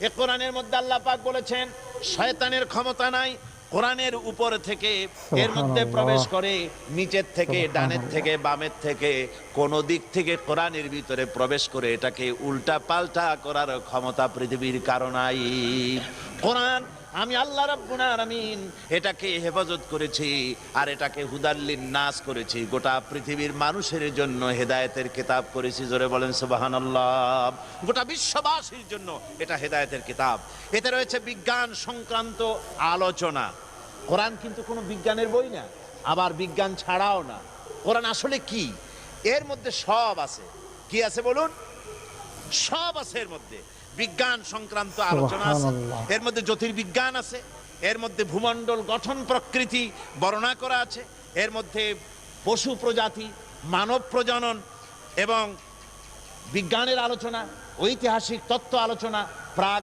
এ কোরআনের মধ্যে আল্লাহ পাক বলেছেন শয়তানের ক্ষমতা নাই কোরআনের উপর থেকে এর মধ্যে প্রবেশ করে, নিচের থেকে, ডানের থেকে, বামের থেকে, কোন দিক থেকে কোরআনের ভিতরে প্রবেশ করে এটাকে উল্টা পাল্টা করার ক্ষমতা পৃথিবীর কারো নাই। কোরআন আমি আল্লাহ রাব্বুল আলামিন এটাকে হেফাজত করেছি আর এটাকে হুদাল্লিন নাস করেছি, গোটা পৃথিবীর মানুষের জন্য হেদায়েতের কিতাব করেছি। জোরে বলেন সুবহানাল্লাহ। গোটা বিশ্ববাসীর জন্য এটা হেদায়েতের কিতাব। এতে রয়েছে বিজ্ঞান সংক্রান্ত আলোচনা। কোরআন কিন্তু কোনো বিজ্ঞানের বই না, আবার বিজ্ঞান ছাড়াও না। কোরআন আসলে কি? এর মধ্যে সব আছে। কি আছে বলুন? সব আছে এর মধ্যে। বিজ্ঞান সংক্রান্ত আলোচনা আছে, এর মধ্যে জ্যোতির্বিজ্ঞান আছে, এর মধ্যে ভূমণ্ডল গঠন প্রকৃতি বর্ণনা করা আছে, এর মধ্যে পশু প্রজাতি, মানব প্রজনন এবং বিজ্ঞানের আলোচনা, ঐতিহাসিক তত্ত্ব আলোচনা, প্রাক